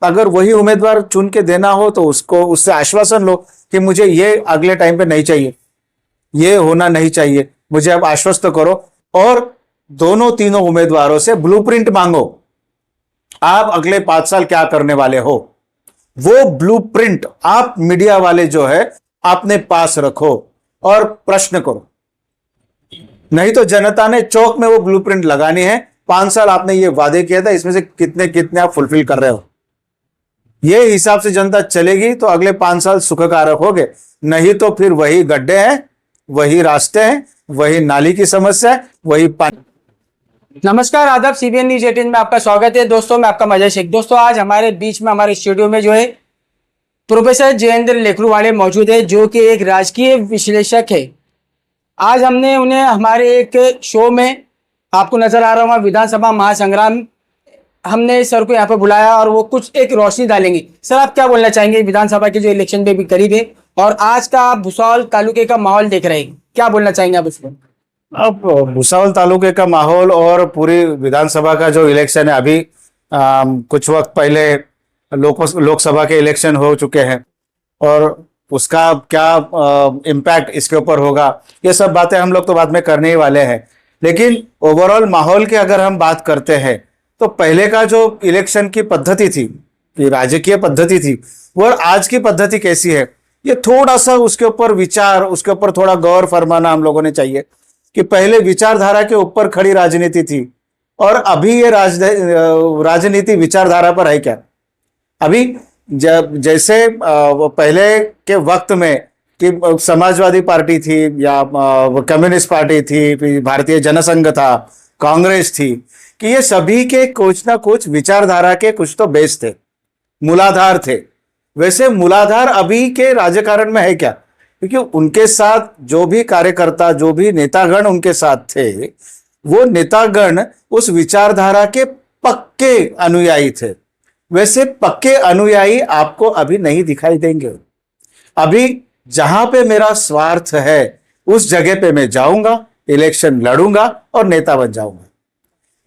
अगर वही उम्मीदवार चुन के देना हो तो उसको उससे आश्वासन लो कि मुझे ये अगले टाइम पे नहीं चाहिए, ये होना नहीं चाहिए, मुझे अब आश्वस्त करो। और दोनों तीनों उम्मीदवारों से ब्लूप्रिंट मांगो, आप अगले 5 साल क्या करने वाले हो, वो ब्लूप्रिंट आप मीडिया वाले जो है अपने पास रखो और प्रश्न करो। नहीं तो जनता ने चौक में वो ब्लूप्रिंट लगानी है। 5 साल आपने ये वादे किया था, इसमें से कितने कितने आप फुलफिल कर रहे हो, ये हिसाब से जनता चलेगी तो अगले 5 साल सुखकारक होगे। नहीं तो फिर वही गड्ढे हैं, वही रास्ते हैं, वही नाली की समस्या है, वही पानी। नमस्कार, आदाब। सीबीएन न्यूज 18 में आपका स्वागत है। दोस्तों, मैं आपका मजय शेख। दोस्तों, आज हमारे बीच में हमारे स्टूडियो में जो है प्रोफेसर जयेंद्र लेखरूवाले मौजूद है, जो कि एक राजकीय विश्लेषक है। आज हमने उन्हें हमारे एक शो में, आपको नजर आ रहा होगा, विधानसभा महासंग्राम, हमने सर को यहाँ पे बुलाया और वो कुछ एक रोशनी डालेंगे। सर, आप क्या बोलना चाहेंगे? विधानसभा के जो इलेक्शन पे भी करीब है और आज का आप भुसावल तालुके का माहौल देख रहे हैं, क्या बोलना चाहेंगे आप उसमें? अब भुसावल तालुके का माहौल और पूरी विधानसभा का जो इलेक्शन है, अभी कुछ वक्त पहले लोकसभा के इलेक्शन हो चुके हैं और उसका क्या इम्पैक्ट इसके ऊपर होगा, ये सब बातें हम लोग तो बाद में करने ही वाले हैं। लेकिन ओवरऑल माहौल की अगर हम बात करते हैं तो पहले का जो इलेक्शन की पद्धति थी, राजकीय पद्धति थी, वो आज की पद्धति कैसी है, ये थोड़ा सा उसके ऊपर विचार, उसके ऊपर थोड़ा गौर फरमाना हम लोगों ने चाहिए कि पहले विचारधारा के ऊपर खड़ी राजनीति थी और अभी ये राजनीति विचारधारा पर है क्या। अभी जब जैसे पहले के वक्त में कि समाजवादी पार्टी थी या कम्युनिस्ट पार्टी थी, भारतीय जनसंघ था, कांग्रेस थी, कि ये सभी के कुछ ना कुछ विचारधारा के कुछ तो बेस थे, मूलाधार थे। वैसे मूलाधार अभी के राजकारण में है क्या? क्योंकि उनके साथ जो भी कार्यकर्ता, जो भी नेतागण उनके साथ थे, वो नेतागण उस विचारधारा के पक्के अनुयायी थे। वैसे पक्के अनुयायी आपको अभी नहीं दिखाई देंगे। अभी जहां पे मेरा स्वार्थ है उस जगह पे मैं जाऊंगा, इलेक्शन लड़ूंगा और नेता बन जाऊंगा।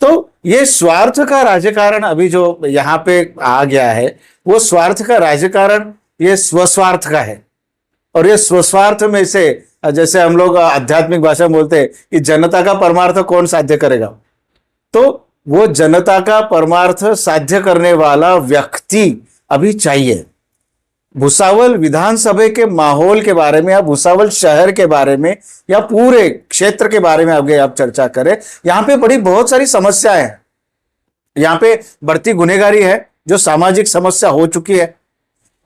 तो ये स्वार्थ का राजकारण अभी जो यहां पे आ गया है, वो स्वार्थ का राजकारण ये स्वस्वार्थ का है। और ये स्वस्वार्थ में से, जैसे हम लोग आध्यात्मिक भाषा में बोलते हैं कि जनता का परमार्थ कौन साध्य करेगा, तो वो जनता का परमार्थ साध्य करने वाला व्यक्ति अभी चाहिए। भुसावल विधानसभा के माहौल के बारे में या भुसावल शहर के बारे में या पूरे क्षेत्र के बारे में आगे आप चर्चा करें, यहाँ पे बड़ी बहुत सारी समस्याएं हैं। यहाँ पे बढ़ती गुनहगारी है जो सामाजिक समस्या हो चुकी है।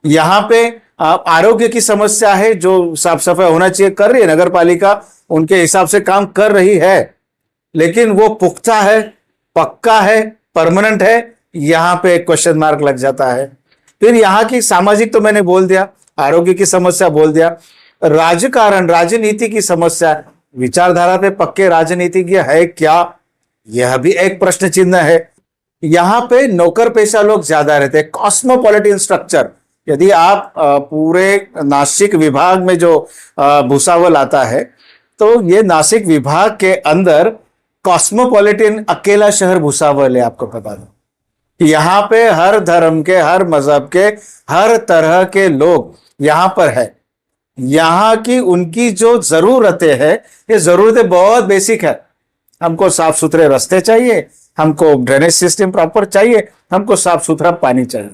यहाँ पे आरोग्य की समस्या है जो साफ सफाई होना चाहिए, कर रही है नगर पालिका, उनके हिसाब से काम कर रही है, लेकिन वो पुख्ता है, पक्का है, परमानेंट है, यहाँ पे क्वेश्चन मार्क लग जाता है। फिर यहाँ की सामाजिक तो मैंने बोल दिया, आरोग्य की समस्या बोल दिया, राजकारण राजनीति की समस्या, विचारधारा पे पक्के राजनीतिज्ञ है क्या, यह भी एक प्रश्न चिन्ह है। यहाँ पे नौकर पेशा लोग ज्यादा रहते हैं, कॉस्मोपॉलिटन स्ट्रक्चर। यदि आप पूरे नासिक विभाग में जो भुसावल आता है, तो ये नासिक विभाग के अंदर कॉस्मोपॉलिटन अकेला शहर भुसावल है। आपको बता दो, यहाँ पे हर धर्म के, हर मजहब के, हर तरह के लोग यहाँ पर है। यहाँ की उनकी जो जरूरतें हैं, ये जरूरतें बहुत बेसिक है। हमको साफ सुथरे रास्ते चाहिए, हमको ड्रेनेज सिस्टम प्रॉपर चाहिए, हमको साफ सुथरा पानी चाहिए।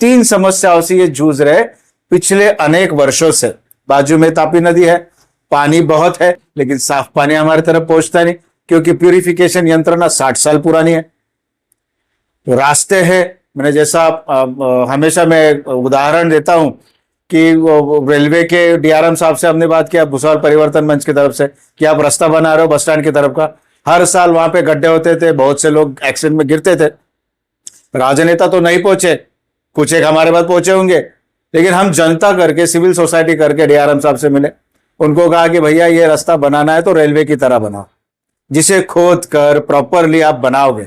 3 समस्याओं से ये जूझ रहे पिछले अनेक वर्षों से। बाजू में तापी नदी है, पानी बहुत है, लेकिन साफ पानी हमारी तरफ पहुंचता नहीं, क्योंकि प्यूरिफिकेशन यंत्रणा 60 साल पुरानी है। रास्ते हैं, मैंने जैसा हमेशा मैं उदाहरण देता हूं कि रेलवे के डीआरएम साहब से हमने बात किया भुसावल परिवर्तन मंच की तरफ से कि आप रास्ता बना रहे हो बस स्टैंड की तरफ का, हर साल वहां पे गड्ढे होते थे, बहुत से लोग एक्सीडेंट में गिरते थे। राजनेता तो नहीं पहुंचे, कुछ एक हमारे पास पहुंचे होंगे, लेकिन हम जनता करके, सिविल सोसाइटी करके डीआरएम साहब से मिले, उनको कहा कि भैया ये रास्ता बनाना है तो रेलवे की तरह बनाओ, जिसे खोद कर प्रॉपरली आप बनाओगे।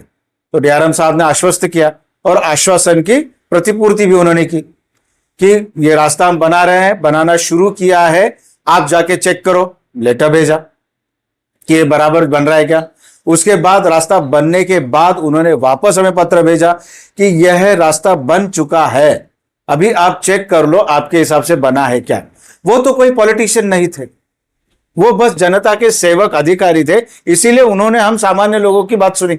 तो डीआरएम साहब ने आश्वस्त किया और आश्वासन की प्रतिपूर्ति भी उन्होंने की कि ये रास्ता हम बना रहे हैं, बनाना शुरू किया है, आप जाके चेक करो। लेटर भेजा कि ये बराबर बन रहा है क्या। उसके बाद रास्ता बनने के बाद उन्होंने वापस हमें पत्र भेजा कि यह रास्ता बन चुका है, अभी आप चेक कर लो आपके हिसाब से बना है क्या। वो तो कोई पॉलिटिशियन नहीं थे, वो बस जनता के सेवक अधिकारी थे, इसीलिए उन्होंने हम सामान्य लोगों की बात सुनी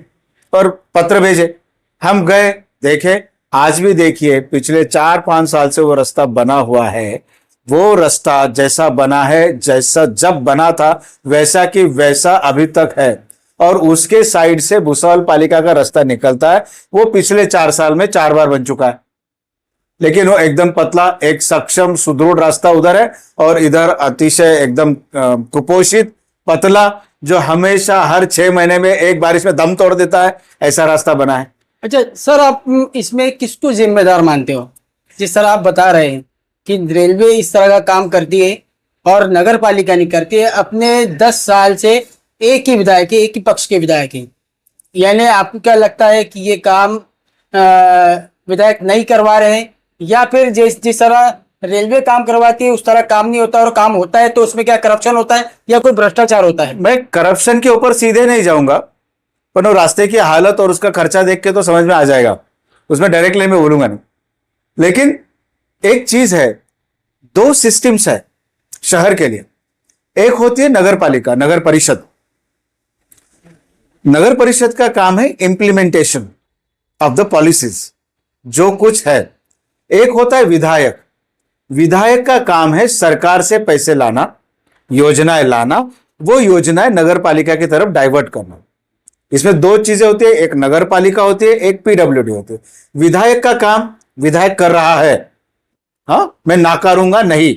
और पत्र भेजे। हम गए, देखे, आज भी देखिए पिछले 4-5 साल से वो रास्ता बना हुआ है। वो रास्ता जैसा बना है, जैसा जब बना था वैसा कि वैसा अभी तक है। और उसके साइड से भुसावल पालिका का रास्ता निकलता है, वो पिछले 4 साल में 4 बार बन चुका है। लेकिन वो एकदम पतला, एक सक्षम सुदृढ़ रास्ता उधर है और इधर अतिशय एकदम कुपोषित पतला, जो हमेशा हर 6 महीने में एक बारिश में दम तोड़ देता है, ऐसा रास्ता बना है। अच्छा सर, आप इसमें किसको जिम्मेदार मानते हो? जिस तरह आप बता रहे हैं कि रेलवे इस तरह का काम करती है और नगर पालिका नहीं करती है, अपने 10 साल से एक ही विधायक है, एक ही पक्ष के विधायक हैं, यानी आपको क्या लगता है कि ये काम विधायक नहीं करवा रहे हैं, या फिर जिस तरह रेलवे काम करवाती है उस तरह काम नहीं होता, और काम होता है तो उसमें क्या करप्शन होता है या कोई भ्रष्टाचार होता है? मैं करप्शन के ऊपर सीधे नहीं जाऊंगा, पर वो रास्ते की हालत और उसका खर्चा देख के तो समझ में आ जाएगा, उसमें डायरेक्ट लाइन में बोलूंगा नहीं। लेकिन एक चीज है, 2 सिस्टम्स है शहर के लिए। एक होती है नगर पालिका, नगर परिषद। नगर परिषद का काम है इंप्लीमेंटेशन ऑफ द पॉलिसीज, जो कुछ है। एक होता है विधायक। विधायक का काम है सरकार से पैसे लाना, योजनाएं लाना, वो योजनाएं नगर पालिका की तरफ डाइवर्ट करना। इसमें 2 चीजें होती है, एक नगर पालिका होती है, एक पीडब्ल्यूडी होती है। विधायक का काम विधायक कर रहा है, हाँ, मैं नाकारूंगा नहीं,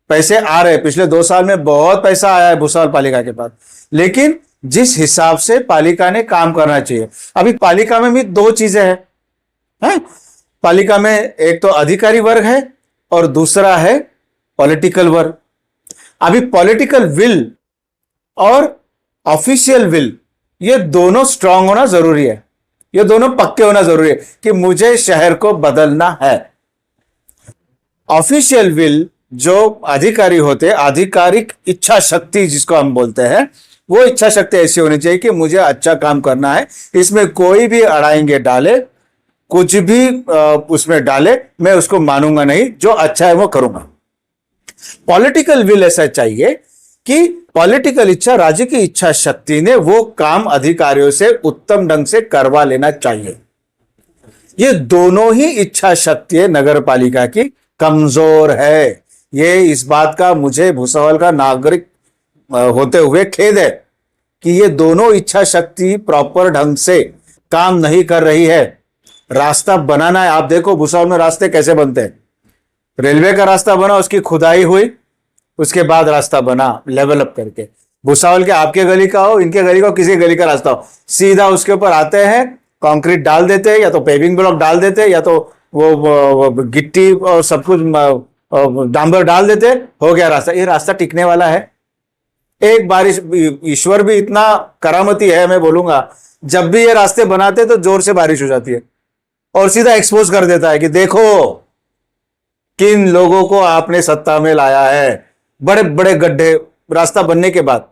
पैसे आ रहे, पिछले 2 साल में बहुत पैसा आया है भुसावल पालिका के पास, लेकिन जिस हिसाब से पालिका ने काम करना चाहिए। अभी पालिका में भी 2 चीजें हैं। पालिका में एक तो अधिकारी वर्ग है और दूसरा है पॉलिटिकल वर्ग। अभी पॉलिटिकल विल और ऑफिशियल विल, ये दोनों स्ट्रांग होना जरूरी है, ये दोनों पक्के होना जरूरी है कि मुझे शहर को बदलना है। ऑफिशियल विल जो अधिकारी होते, आधिकारिक इच्छा शक्ति जिसको हम बोलते हैं, वो इच्छा शक्ति ऐसी होनी चाहिए कि मुझे अच्छा काम करना है, इसमें कोई भी अड़ाएंगे डाले, कुछ भी उसमें डाले, मैं उसको मानूंगा नहीं, जो अच्छा है वो करूंगा। पॉलिटिकल विल ऐसा चाहिए कि पॉलिटिकल इच्छा, राज्य की इच्छा शक्ति ने वो काम अधिकारियों से उत्तम ढंग से करवा लेना चाहिए। ये दोनों ही इच्छा शक्ति नगर पालिका की कमजोर है। ये इस बात का मुझे भुसावल का नागरिक होते हुए खेद है कि ये दोनों इच्छा शक्ति प्रॉपर ढंग से काम नहीं कर रही है। रास्ता बनाना है, आप देखो भुसावल में रास्ते कैसे बनते हैं। रेलवे का रास्ता बना, उसकी खुदाई हुई, उसके बाद रास्ता बना लेवल अप करके। भुसावल के आपके गली का हो, इनके गली का हो, किसी गली का रास्ता हो, सीधा उसके ऊपर आते हैं, कंक्रीट डाल देते हैं, या तो पेविंग ब्लॉक डाल देते हैं, या तो वो गिट्टी और सब कुछ डांबर डाल देते, हो गया रास्ता। ये रास्ता टिकने वाला है? एक बारिश, ईश्वर भी इतना करामती है, मैं बोलूंगा, जब भी ये रास्ते बनाते तो जोर से बारिश हो जाती है और सीधा एक्सपोज कर देता है कि देखो किन लोगों को आपने सत्ता में लाया है। बड़े बड़े गड्ढे रास्ता बनने के बाद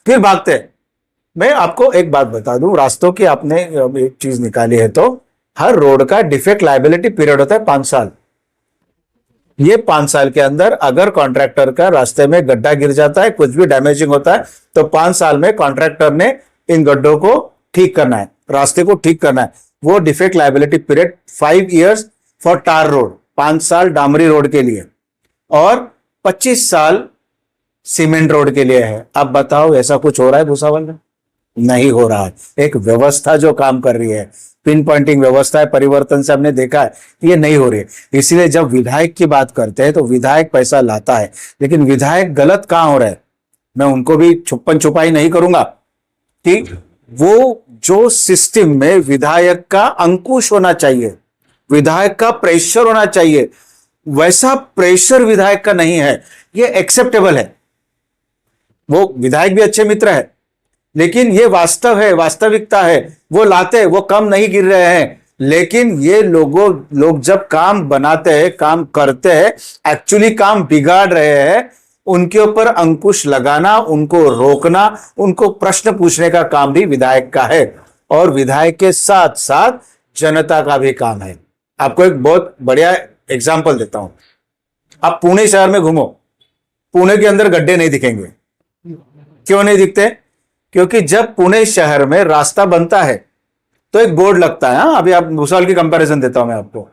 फिर भागते हैं। मैं आपको एक बात बता दूं, रास्तों की आपने एक चीज निकाली है, तो हर रोड का डिफेक्ट लायबिलिटी पीरियड होता है 5 साल। ये 5 साल के अंदर अगर कॉन्ट्रैक्टर का रास्ते में गड्ढा गिर जाता है, कुछ भी डैमेजिंग होता है, तो 5 साल में कॉन्ट्रैक्टर ने इन गड्ढों को ठीक करना है, रास्ते को ठीक करना है। वो defect liability period 5 years for tar road, 5 साल डामरी रोड के लिए और 25 साल सीमेंट रोड के लिए है। अब बताओ ऐसा कुछ हो रहा है भुसावल में? नहीं हो रहा है। एक व्यवस्था जो काम कर रही है, पिन पॉइंटिंग व्यवस्था है, परिवर्तन से हमने देखा है ये नहीं हो रही है। इसलिए जब विधायक की बात करते हैं तो विधायक पैसा लाता है, लेकिन विधायक गलत कहां हो रहा है, मैं उनको भी छुपन छुपाई नहीं करूंगा कि वो जो सिस्टम में विधायक का अंकुश होना चाहिए, विधायक का प्रेशर होना चाहिए, वैसा प्रेशर विधायक का नहीं है। ये एक्सेप्टेबल है, वो विधायक भी अच्छे मित्र है, लेकिन ये वास्तव है, वास्तविकता है, वो लाते हैं, वो कम नहीं गिर रहे हैं। लेकिन ये लोग जब काम बनाते हैं, काम करते हैं, एक्चुअली काम बिगाड़ रहे हैं, उनके ऊपर अंकुश लगाना, उनको रोकना, उनको प्रश्न पूछने का काम भी विधायक का है और विधायक के साथ साथ जनता का भी काम है। आपको एक बहुत बढ़िया एग्जाम्पल देता हूं। आप पुणे शहर में घूमो, पुणे के अंदर गड्ढे नहीं दिखेंगे। क्यों नहीं दिखते? क्योंकि जब पुणे शहर में रास्ता बनता है तो एक बोर्ड लगता है। अभी आप भूसावल की कंपैरिजन देता हूं मैं आपको।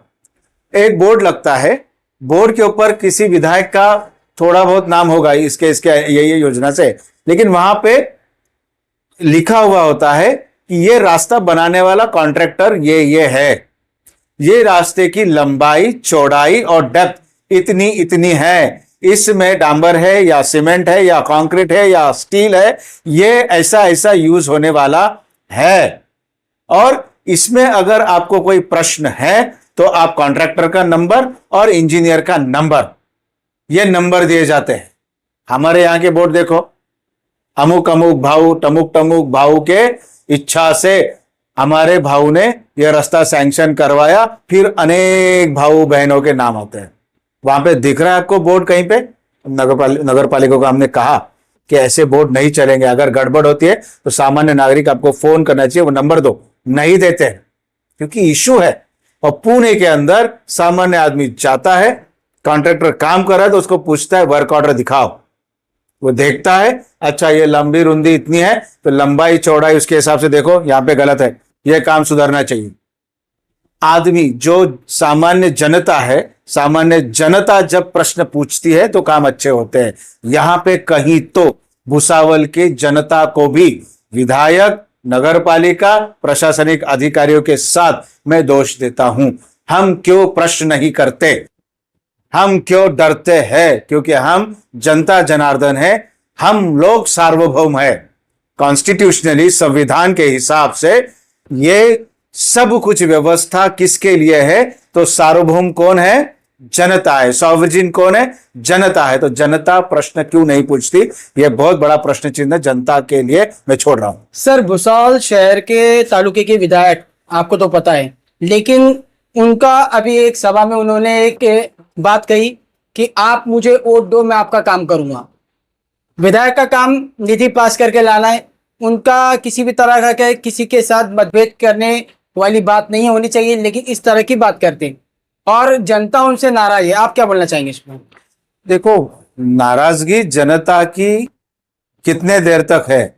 एक बोर्ड लगता है, बोर्ड के ऊपर किसी विधायक का थोड़ा बहुत नाम होगा, इसके इसके ये योजना से, लेकिन वहां पे लिखा हुआ होता है कि ये रास्ता बनाने वाला कॉन्ट्रैक्टर ये है, ये रास्ते की लंबाई, चौड़ाई और डेप्थ इतनी इतनी है, इसमें डांबर है या सीमेंट है या कंक्रीट है या स्टील है, ये ऐसा ऐसा यूज होने वाला है। और इसमें अगर आपको कोई प्रश्न है तो आप कॉन्ट्रैक्टर का नंबर और इंजीनियर का नंबर, ये नंबर दिए जाते हैं। हमारे यहां के बोर्ड देखो, अमुक अमुक भाऊ, टमुक टमुक भाऊ के इच्छा से हमारे भाऊ ने यह रास्ता सैंक्शन करवाया, फिर अनेक भाऊ बहनों के नाम होते हैं। वहां पे दिख रहा है आपको बोर्ड कहीं पे? नगर पालिका को हमने कहा कि ऐसे बोर्ड नहीं चलेंगे, अगर गड़बड़ होती है तो सामान्य नागरिक आपको फोन करना चाहिए, वो नंबर दो। नहीं देते हैं क्योंकि इश्यू है। और पुणे के अंदर सामान्य आदमी जाता है, कॉन्ट्रैक्टर काम कर रहा है तो उसको पूछता है वर्क ऑर्डर दिखाओ, वो देखता है, अच्छा ये लंबी रुंदी इतनी है तो लंबाई चौड़ाई उसके हिसाब से देखो, यहां पे गलत है, ये काम सुधरना चाहिए। आदमी जो सामान्य जनता है, सामान्य जनता जब प्रश्न पूछती है तो काम अच्छे होते हैं। यहां पे कहीं तो भुसावल के जनता को भी विधायक, नगर पालिका, प्रशासनिक अधिकारियों के साथ मैं दोष देता हूं। हम क्यों प्रश्न नहीं करते? हम क्यों डरते हैं? क्योंकि हम जनता जनार्दन है, हम लोग सार्वभौम है। कॉन्स्टिट्यूशनली, संविधान के हिसाब से ये सब कुछ व्यवस्था किसके लिए है? तो सार्वभौम कौन है? जनता है। सॉवरेन कौन है? जनता है। तो जनता प्रश्न क्यों नहीं पूछती? यह बहुत बड़ा प्रश्न चिन्ह जनता के लिए मैं छोड़ रहा हूं। सर, भुसावल शहर के तालुके के विधायक आपको तो पता है, लेकिन उनका अभी एक सभा में उन्होंने एक बात कही कि आप मुझे वोट दो, मैं आपका काम करूंगा। विधायक का काम निधि पास करके लाना है। उनका किसी भी तरह का किसी के साथ मतभेद करने वाली बात नहीं होनी चाहिए, लेकिन इस तरह की बात करते हैं और जनता उनसे नाराज है। आप क्या बोलना चाहेंगे इसमें? देखो, नाराजगी जनता की कितने देर तक है?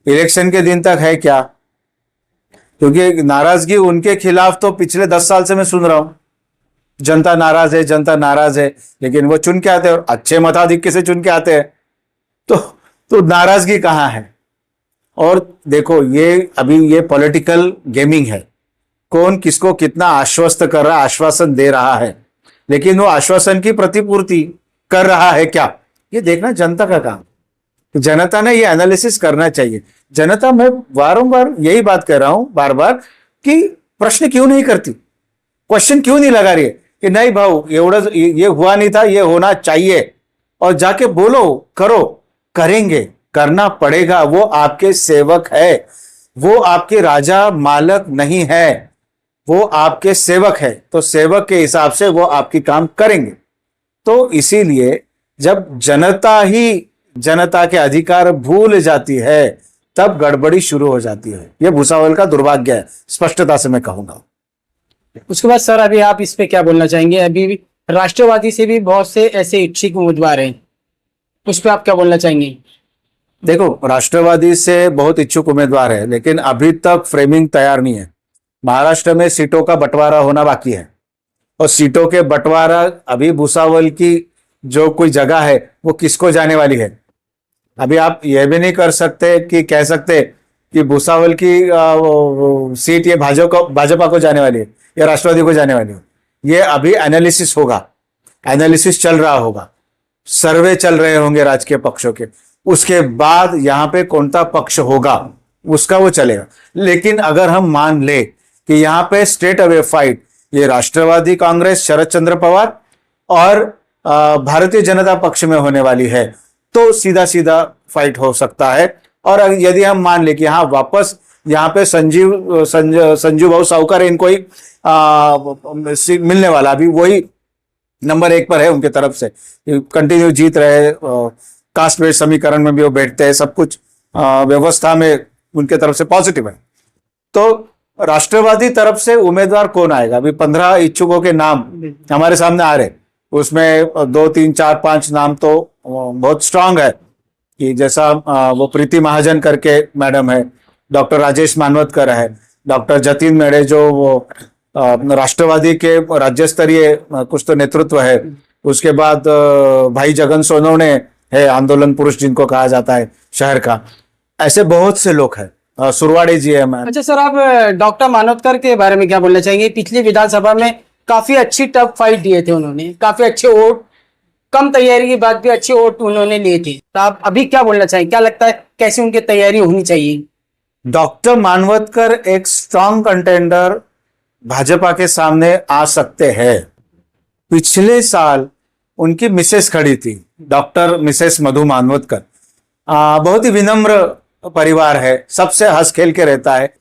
इलेक्शन के दिन तक है क्या? क्योंकि नाराजगी उनके खिलाफ तो पिछले 10 साल से मैं सुन रहा हूं, जनता नाराज है, जनता नाराज है, लेकिन वो चुन के आते हैं, अच्छे मताधिक्य से चुन के आते हैं। तो नाराजगी कहां है? और देखो, ये अभी ये पॉलिटिकल गेमिंग है। कौन किसको कितना आश्वस्त कर रहा है, आश्वासन दे रहा है, लेकिन वो आश्वासन की प्रतिपूर्ति कर रहा है क्या, ये देखना जनता का काम। तो जनता ने ये एनालिसिस करना चाहिए। जनता, मैं बारंबार यही बात कर रहा हूं, बार बार, कि प्रश्न क्यों नहीं करती, क्वेश्चन क्यों नहीं लगा रही है कि नहीं भाऊ ये हुआ नहीं था, ये होना चाहिए, और जाके बोलो, करो। करेंगे, करना पड़ेगा। वो आपके सेवक है, वो आपके राजा मालक नहीं है, वो आपके सेवक है। तो सेवक के हिसाब से वो आपकी काम करेंगे। तो इसीलिए जब जनता ही जनता के अधिकार भूल जाती है तब गड़बड़ी शुरू हो जाती है। यह भुसावल का दुर्भाग्य है, स्पष्टता से मैं कहूंगा। उसके बाद सर, अभी आप इस पे क्या बोलना चाहेंगे? अभी राष्ट्रवादी से भी बहुत से ऐसे इच्छुक उम्मीदवार हैं, उस पर आप क्या बोलना चाहेंगे? देखो, राष्ट्रवादी से बहुत इच्छुक उम्मीदवार है, लेकिन अभी तक फ्रेमिंग तैयार नहीं है। महाराष्ट्र में सीटों का बंटवारा होना बाकी है, और सीटों के बंटवारा अभी भुसावल की जो कोई जगह है वो किसको जाने वाली है, अभी आप यह भी नहीं कर सकते कि कह सकते कि भुसावल की सीट ये भाजपा को जाने वाली है या राष्ट्रवादी को जाने वाली है। ये अभी एनालिसिस होगा, एनालिसिस चल रहा होगा, सर्वे चल रहे होंगे राजकीय पक्षों के, उसके बाद यहां पे कौन सा पक्ष होगा उसका वो चलेगा। लेकिन अगर हम मान ले कि यहां पे स्ट्रेट अवे फाइट ये राष्ट्रवादी कांग्रेस शरद चंद्र पवार और भारतीय जनता पक्ष में होने वाली है, तो सीधा सीधा फाइट हो सकता है। और यदि हम मान ले कि हाँ वापस यहाँ पे संजू भाऊ साहूकार इनको ही मिलने वाला, अभी वही नंबर 1 पर है उनके तरफ से, कंटिन्यू जीत रहे, कास्ट बेस्ड समीकरण में भी वो बैठते हैं, सब कुछ व्यवस्था में उनके तरफ से पॉजिटिव है। तो राष्ट्रवादी तरफ से उम्मीदवार कौन आएगा? अभी 15 इच्छुकों के नाम हमारे सामने आ रहे, उसमें 2, 3, 4, 5 नाम तो बहुत स्ट्रांग है कि जैसा वो प्रीति महाजन करके मैडम है, डॉक्टर राजेश मानवतकर है, डॉक्टर जतिन मेड़े जो वो राष्ट्रवादी के राज्य स्तरीय कुछ तो नेतृत्व है, उसके बाद भाई जगन सोनवणे है, आंदोलन पुरुष जिनको कहा जाता है शहर का, ऐसे बहुत से लोग हैं, सुरवाड़े जी है। अच्छा सर, आप डॉक्टर मानवतकर के बारे में क्या बोलना चाहेंगे? पिछली विधानसभा में काफी अच्छी टफ फाइट दिए थे उन्होंने, काफी अच्छे वोट, कम तैयारी के बाद भी अच्छे वोट उन्होंने लिए थे, तो आप अभी क्या बोलना चाहेंगे? क्या लगता है कैसे उनकी तैयारी होनी चाहिए? डॉक्टर मानवतकर एक स्ट्रांग कंटेंडर भाजपा के सामने आ सकते हैं। पिछले साल उनकी मिसेस खड़ी थी, डॉक्टर मिसेस मधु मानवतकर, बहुत ही विनम्र परिवार है, सबसे हंस खेल के रहता है,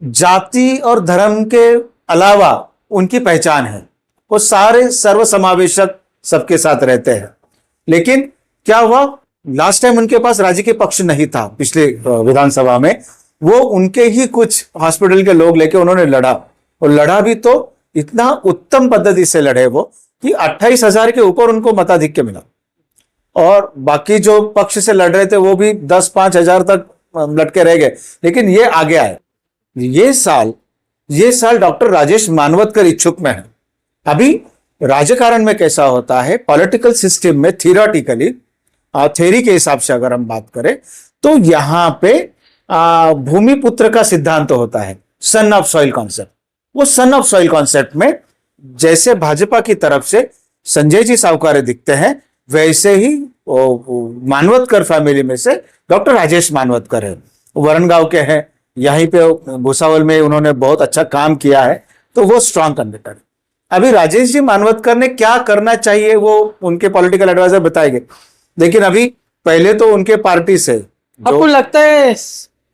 जाति और धर्म के अलावा उनकी पहचान है, वो सारे सर्वसमावेशक सबके साथ रहते हैं। लेकिन क्या हुआ, लास्ट टाइम उनके पास राजकीय पक्ष नहीं था, पिछले विधानसभा में वो उनके ही कुछ हॉस्पिटल के लोग लेके उन्होंने लड़ा, और लड़ा भी तो इतना उत्तम पद्धति से लड़े वो कि 28,000 के ऊपर उनको मताधिक्य मिला, और बाकी जो पक्ष से लड़ रहे थे वो भी 10-5 हजार तक लटके रह गए, लेकिन ये आगे आए। ये साल डॉक्टर राजेश मानवतकर इच्छुक में है। अभी राजकारण में कैसा होता है, पॉलिटिकल सिस्टम में थियोरेटिकली थ्योरी के हिसाब से अगर हम बात करें तो यहां पे भूमिपुत्र का सिद्धांत होता है, सन ऑफ सॉइल कॉन्सेप्ट। वो सन ऑफ सॉइल कॉन्सेप्ट में जैसे भाजपा की तरफ से संजय जी सावकारे दिखते हैं, वैसे ही मानवतकर फैमिली में से डॉक्टर राजेश मानवतकर है, वरणगांव के हैं, यहीं पे भुसावल में उन्होंने बहुत अच्छा काम किया है, तो वो स्ट्रांग कैंडिडेट है। अभी राजेश जी मानवतकर ने क्या करना चाहिए वो उनके पॉलिटिकल एडवाइजर बताएंगे, लेकिन अभी पहले तो उनके पार्टी से आपको लगता है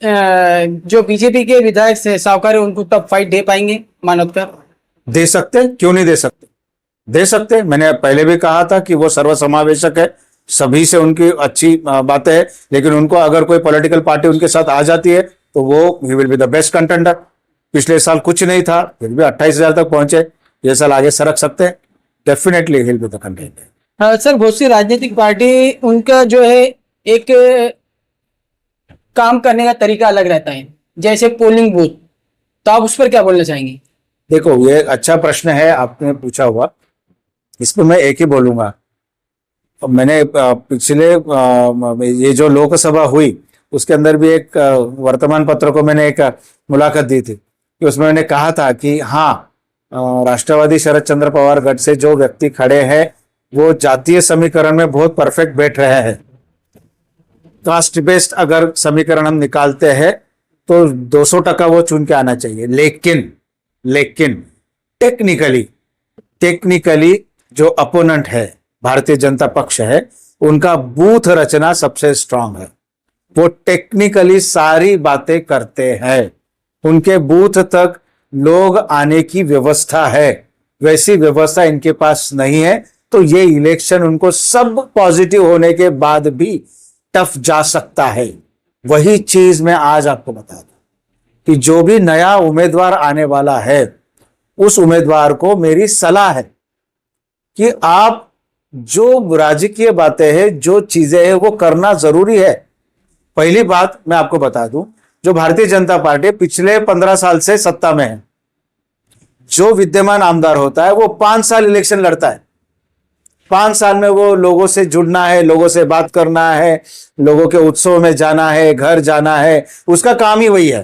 जो बीजेपी के विधायक से सावकारे उनको टफ फाइट दे पाएंगे मानवतकर? दे सकते हैं, क्यों नहीं दे सकते, दे सकते हैं। मैंने पहले भी कहा था कि वो सर्वसमावेशक है, सभी से उनकी अच्छी बातें है, लेकिन उनको अगर कोई पॉलिटिकल पार्टी उनके साथ आ जाती है तो वो he will be the best contender. पिछले साल कुछ नहीं था, फिर भी 28,000 तक पहुंचे, ये साल आगे सरक सकते हैं, definitely he will be the contender. Sir, बहुत सी राजनीतिक पार्टी उनका जो है एक काम करने का तरीका अलग रहता है, जैसे पोलिंग बूथ, तो आप उस पर क्या बोलना चाहेंगे? देखो, ये अच्छा प्रश्न है आपने पूछा हुआ, इस पर मैं एक ही बोलूंगा। मैंने पिछले ये जो लोकसभा हुई उसके अंदर भी एक वर्तमान पत्र को मैंने एक मुलाकात दी थी कि उसमें मैंने कहा था कि हाँ, राष्ट्रवादी शरद चंद्र पवार गढ़ से जो व्यक्ति खड़े हैं वो जातीय समीकरण में बहुत परफेक्ट बैठ रहे हैं। कास्ट बेस्ड अगर समीकरण हम निकालते हैं तो 200% वो चुन के आना चाहिए, लेकिन टेक्निकली जो अपोनेंट है, भारतीय जनता पक्ष है, उनका बूथ रचना सबसे स्ट्रांग है। वो टेक्निकली सारी बातें करते हैं, उनके बूथ तक लोग आने की व्यवस्था है, वैसी व्यवस्था इनके पास नहीं है, तो ये इलेक्शन उनको सब पॉजिटिव होने के बाद भी टफ जा सकता है। वही चीज मैं आज आपको बता दूं कि जो भी नया उम्मीदवार आने वाला है उस उम्मीदवार को मेरी सलाह है कि आप जो राजकीय बातें हैं, जो चीजें हैं, वो करना जरूरी है। पहली बात मैं आपको बता दूं, जो भारतीय जनता पार्टी पिछले 15 साल से सत्ता में है, जो विद्यमान आमदार होता है वो 5 साल इलेक्शन लड़ता है। 5 साल में वो लोगों से जुड़ना है, लोगों से बात करना है, लोगों के उत्सव में जाना है, घर जाना है, उसका काम ही वही है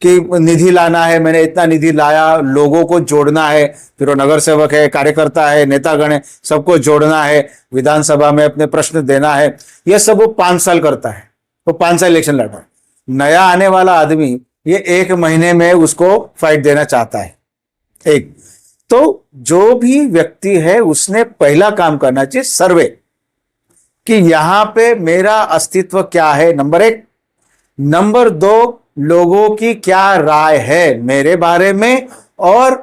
कि निधि लाना है, मैंने इतना निधि लाया, लोगों को जोड़ना है, फिर वो नगर सेवक है, कार्यकर्ता है, नेतागण है, सबको जोड़ना है, विधानसभा में अपने प्रश्न देना है, यह सब वो 5 साल करता है, वो 5 साल इलेक्शन लड़ रहा है। नया आने वाला आदमी ये 1 महीने में उसको फाइट देना चाहता है। एक तो जो भी व्यक्ति है उसने पहला काम करना चाहिए सर्वे, कि यहां पे मेरा अस्तित्व क्या है, नंबर 1। नंबर 2, लोगों की क्या राय है मेरे बारे में, और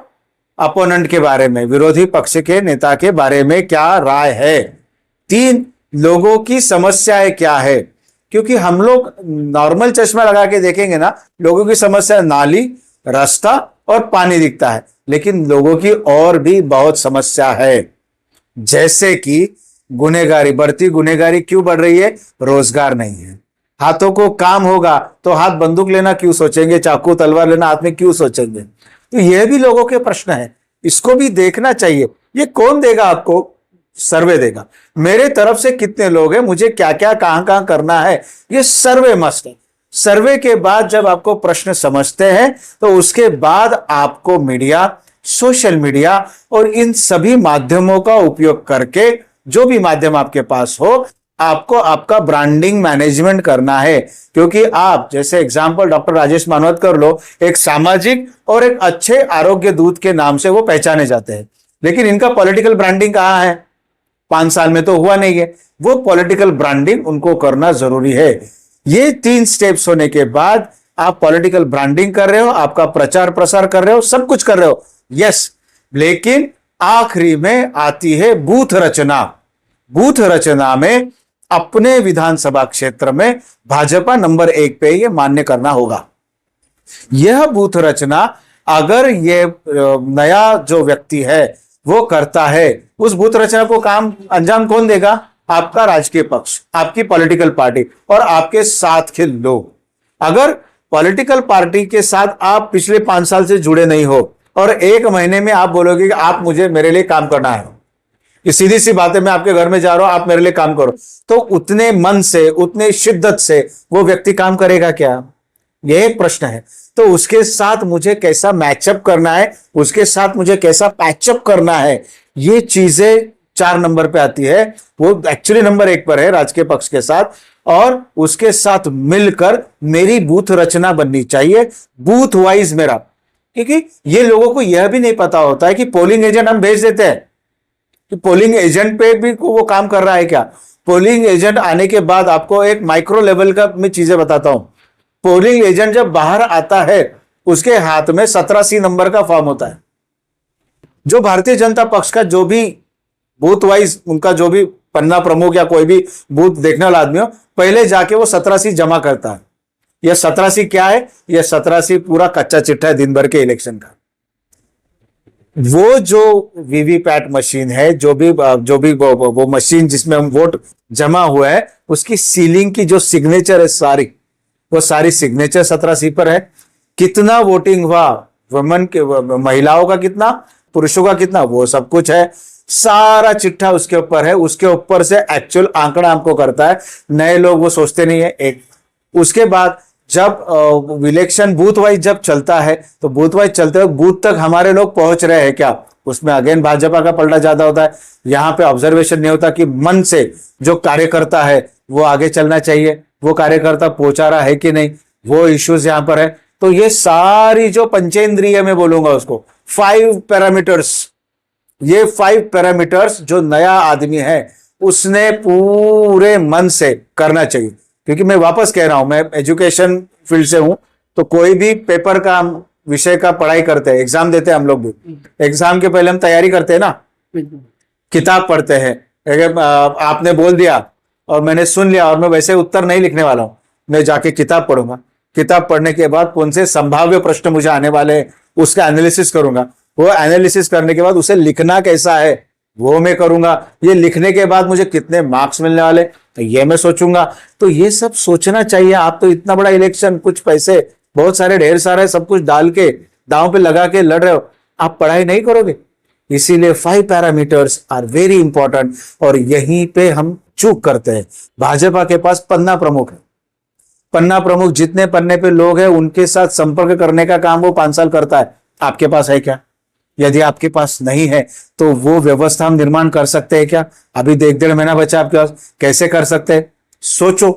अपोनेंट के बारे में, विरोधी पक्ष के नेता के बारे में क्या राय है, 3 लोगों की समस्याएं क्या है। क्योंकि हम लोग नॉर्मल चश्मा लगा के देखेंगे ना, लोगों की समस्या नाली, रास्ता और पानी दिखता है, लेकिन लोगों की और भी बहुत समस्या है। जैसे कि गुनहगारी, बढ़ती गुनहगारी क्यों बढ़ रही है? रोजगार नहीं है। हाथों को काम होगा तो हाथ बंदूक लेना क्यों सोचेंगे, चाकू तलवार लेना हाथ में क्यों सोचेंगे? तो यह भी लोगों के प्रश्न है, इसको भी देखना चाहिए। ये कौन देगा आपको? सर्वे देगा। मेरे तरफ से कितने लोग हैं, मुझे क्या क्या कहां कहां करना है, ये सर्वे मस्ट है। सर्वे के बाद जब आपको प्रश्न समझते हैं तो उसके बाद आपको मीडिया, सोशल मीडिया और इन सभी माध्यमों का उपयोग करके, जो भी माध्यम आपके पास हो, आपको आपका ब्रांडिंग मैनेजमेंट करना है। क्योंकि आप, जैसे एग्जांपल डॉक्टर राजेश मानवत कर लो, एक सामाजिक और एक अच्छे आरोग्य दूत के नाम से वो पहचाने जाते हैं, लेकिन इनका पॉलिटिकल ब्रांडिंग कहां है? 5 साल में तो हुआ नहीं है। वो पॉलिटिकल ब्रांडिंग उनको करना जरूरी है। ये 3 स्टेप्स होने के बाद आप पॉलिटिकल ब्रांडिंग कर रहे हो, आपका प्रचार प्रसार कर रहे हो, सब कुछ कर रहे हो, यस। लेकिन आखिरी में आती है बूथ रचना। बूथ रचना में अपने विधानसभा क्षेत्र में भाजपा नंबर 1 पे ये मान्य करना होगा। यह बूथ रचना अगर ये नया जो व्यक्ति है वो करता है, उस बूथ रचना को काम अंजाम कौन देगा? आपका राजकीय पक्ष, आपकी पॉलिटिकल पार्टी और आपके साथ के लोग। अगर पॉलिटिकल पार्टी के साथ आप पिछले 5 साल से जुड़े नहीं हो और 1 महीने में आप बोलोगे कि आप मुझे, मेरे लिए काम करना है, ये सीधी सी बात है, मैं आपके घर में जा रहा हूं, आप मेरे लिए काम करो, तो उतने मन से, उतने शिद्दत से वो व्यक्ति काम करेगा क्या? यह एक प्रश्न है। तो उसके साथ मुझे कैसा मैचअप करना है, उसके साथ मुझे कैसा पैचअप करना है, ये चीजें 4 नंबर पे आती है। वो एक्चुअली नंबर 1 पर है राजकीय पक्ष के साथ, और उसके साथ मिलकर मेरी बूथ रचना बननी चाहिए, बूथ वाइज मेरा। क्योंकि ये लोगों को यह भी नहीं पता होता है कि पोलिंग एजेंट हम भेज देते हैं, कि पोलिंग एजेंट पे भी वो काम कर रहा है क्या। पोलिंग एजेंट आने के बाद आपको एक माइक्रो लेवल का मैं चीजें बताता हूं। पोलिंग एजेंट जब बाहर आता है, उसके हाथ में 17C नंबर का फॉर्म होता है। जो भारतीय जनता पक्ष का जो भी बूथ वाइज, उनका जो भी पन्ना प्रमुख या कोई भी बूथ देखने वाला आदमी हो, पहले जाके वो 17C जमा करता है। यह 17C क्या है? यह 17C पूरा कच्चा चिट्ठा है दिन भर के इलेक्शन का। वो जो वीवीपैट मशीन है, जो भी वो मशीन जिसमें हम वोट जमा हुआ है, उसकी सीलिंग की जो सिग्नेचर है वो सारी सिग्नेचर 17C पर है। कितना वोटिंग हुआ, वुमेन के, महिलाओं का कितना, पुरुषों का कितना, वो सब कुछ है। सारा चिट्ठा उसके ऊपर है। उसके ऊपर से एक्चुअल आंकड़ा हमको करता है। नए लोग वो सोचते नहीं है। एक उसके बाद जब इलेक्शन बूथ वाइज जब चलता है, तो बूथ वाइज चलते हुए बूथ तक हमारे लोग पहुंच रहे हैं क्या, उसमें अगेन भाजपा का पलटा ज्यादा होता है। यहां पे ऑब्जर्वेशन नहीं होता कि मन से जो कार्यकर्ता है वो आगे चलना चाहिए, वो कार्यकर्ता पहुंचा रहा है कि नहीं, वो इश्यूज यहां पर है। तो ये सारी जो पंचेंद्रिय में बोलूंगा उसको 5 पैरामीटर्स, ये 5 पैरामीटर्स जो नया आदमी है उसने पूरे मन से करना चाहिए। क्योंकि मैं वापस कह रहा हूं, मैं एजुकेशन फील्ड से हूं, तो कोई भी पेपर का विषय का पढ़ाई करते हैं, एग्जाम देते हैं हम लोग भी। एग्जाम के पहले हम तैयारी करते हैं ना, किताब पढ़ते हैं। अगर आपने बोल दिया और मैंने सुन लिया और मैं वैसे उत्तर नहीं लिखने वाला हूं, मैं जाके किताब पढ़ूंगा। किताब पढ़ने के बाद कौन से संभाव्य प्रश्न मुझे आने वाले हैं उसका एनालिसिस करूंगा। वो एनालिसिस करने के बाद उसे लिखना कैसा है वो मैं करूंगा। ये लिखने के बाद मुझे कितने मार्क्स मिलने वाले तो ये मैं सोचूंगा। तो ये सब सोचना चाहिए। आप तो इतना बड़ा इलेक्शन, कुछ पैसे बहुत सारे, ढेर सारे सब कुछ डाल के दांव पे लगा के लड़ रहे हो, आप पढ़ाई नहीं करोगे। इसीलिए 5 पैरामीटर्स आर वेरी इंपॉर्टेंट, और यहीं पे हम चूक करते हैं। भाजपा के पास पन्ना प्रमुख है। पन्ना प्रमुख जितने पन्ने पे लोग हैं उनके साथ संपर्क करने का काम वो 5 साल करता है। आपके पास है क्या? यदि आपके पास नहीं है तो वो व्यवस्था हम निर्माण कर सकते हैं क्या? अभी 1.5 महीना बचा आपके पास, कैसे कर सकते हैं? सोचो।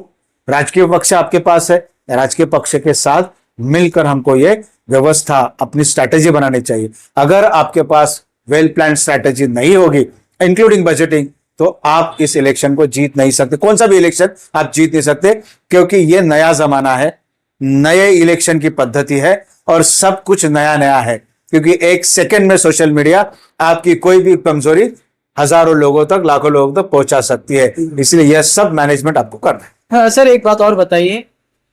राजकीय पक्ष आपके पास है, राजकीय पक्ष के साथ मिलकर हमको ये व्यवस्था, अपनी स्ट्रैटेजी बनानी चाहिए। अगर आपके पास वेल प्लान स्ट्रैटेजी नहीं होगी, इंक्लूडिंग बजटिंग, तो आप इस इलेक्शन को जीत नहीं सकते। कौन सा भी इलेक्शन आप जीत नहीं सकते, क्योंकि ये नया जमाना है, नए इलेक्शन की पद्धति है और सब कुछ नया नया है। क्योंकि एक सेकंड में सोशल मीडिया आपकी कोई भी कमजोरी हजारों लोगों तक, लाखों लोगों तक पहुंचा सकती है। इसलिए यह सब मैनेजमेंट आपको करना है। हाँ सर, एक बात और बताइए,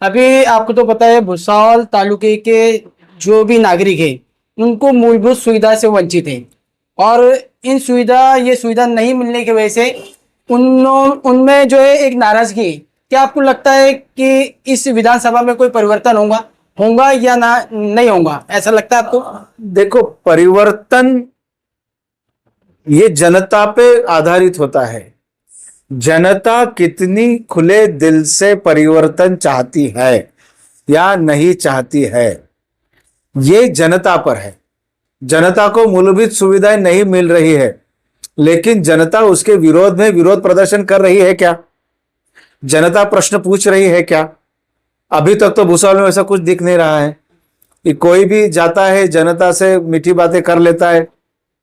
अभी आपको तो पता है भुसावल तालुके के जो भी नागरिक हैं उनको मूलभूत सुविधा से वंचित हैं, और ये सुविधा नहीं मिलने की वजह से उनमें जो है एक नाराजगी है। क्या आपको लगता है कि इस विधानसभा में कोई परिवर्तन होगा या ना नहीं होगा, ऐसा लगता है आपको? देखो, परिवर्तन ये जनता पे आधारित होता है। जनता कितनी खुले दिल से परिवर्तन चाहती है या नहीं चाहती है, ये जनता पर है। जनता को मूलभूत सुविधाएं नहीं मिल रही है, लेकिन जनता उसके विरोध में विरोध प्रदर्शन कर रही है क्या? जनता प्रश्न पूछ रही है क्या? अभी तक तो भुसावल में ऐसा कुछ दिख नहीं रहा है कि कोई भी जाता है, जनता से मीठी बातें कर लेता है,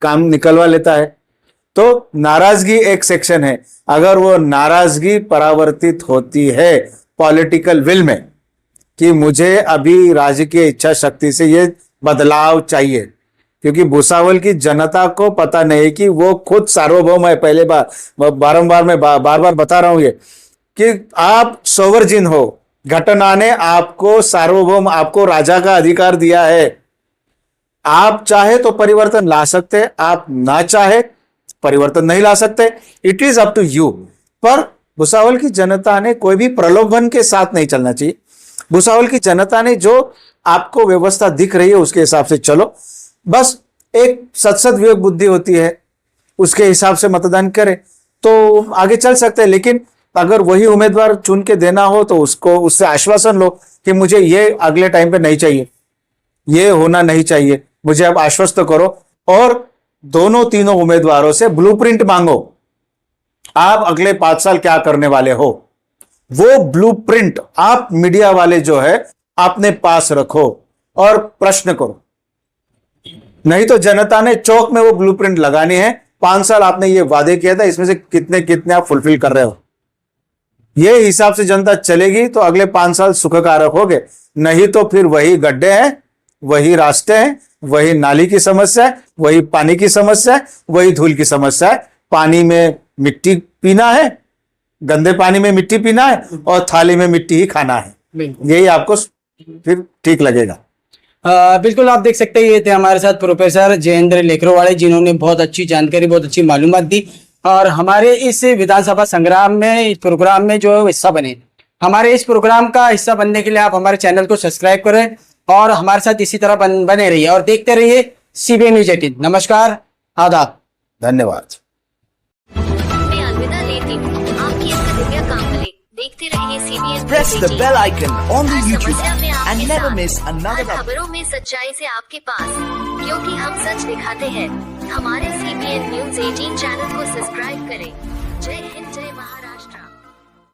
काम निकलवा लेता है। तो नाराजगी एक सेक्शन है। अगर वो नाराजगी परावर्तित होती है पॉलिटिकल विल में कि मुझे अभी राजकीय इच्छा शक्ति से ये बदलाव चाहिए, क्योंकि भुसावल की जनता को पता नहीं कि वो खुद सार्वभौम है। पहले बारंबार मैं बार बार बता रहा हूं ये कि आप सोवर्जिन हो, घटना ने आपको सार्वभौम, आपको राजा का अधिकार दिया है। आप चाहे तो परिवर्तन ला सकते, आप ना चाहे परिवर्तन नहीं ला सकते। It is up to you. पर भुसावल की जनता ने कोई भी प्रलोभन के साथ नहीं चलना चाहिए। भुसावल की जनता ने जो आपको व्यवस्था दिख रही है उसके हिसाब से चलो। बस एक सदसद विवेक बुद्धि होती है, उसके हिसाब से मतदान करें तो आगे चल सकते हैं। लेकिन अगर वही उम्मीदवार चुन के देना हो तो उससे आश्वासन लो कि मुझे ये अगले टाइम पे नहीं चाहिए, ये होना नहीं चाहिए, मुझे अब आश्वस्त करो। और दोनों तीनों उम्मीदवारों से ब्लूप्रिंट मांगो, आप अगले 5 साल क्या करने वाले हो। वो ब्लूप्रिंट आप मीडिया वाले जो है अपने पास रखो और प्रश्न करो। नहीं तो जनता ने चौक में वो ब्लूप्रिंट लगानी है। 5 साल आपने ये वादे किया था, इसमें से कितने कितने आप फुलफिल कर रहे हो, ये हिसाब से जनता चलेगी तो अगले 5 साल सुखकारक होगे। नहीं तो फिर वही गड्ढे हैं, वही रास्ते हैं, वही नाली की समस्या है, वही पानी की समस्या है, वही धूल की समस्या है। पानी में मिट्टी पीना है, गंदे पानी में मिट्टी पीना है, और थाली में मिट्टी ही खाना है। यही आपको फिर ठीक लगेगा। बिल्कुल, आप देख सकते हैं ये थे हमारे साथ प्रोफेसर जयेंद्र लेकरोवाले, जिन्होंने बहुत अच्छी जानकारी, बहुत अच्छी मालूमात दी। और हमारे इस विधानसभा संग्राम में, इस प्रोग्राम में जो हिस्सा बने, हमारे इस प्रोग्राम का हिस्सा बनने के लिए आप हमारे चैनल को सब्सक्राइब करें और हमारे साथ इसी तरह बने रहिए और देखते रहिए CBN News 18। नमस्कार, आदाब, धन्यवाद। मैं अलविदा लेती हूँ। आपकी इसका दिव्य काम मिले। देखते रहिए CBN। Press the bell icon on the her YouTube समस्या में app आपके and never साथ। miss another हर खबरों में सच्चाई से आपके पास, क्योंकि हम सच दिखाते हैं। हमारे CBN News 18 चैनल को सब्सक्राइब करें। जय हिंद, जय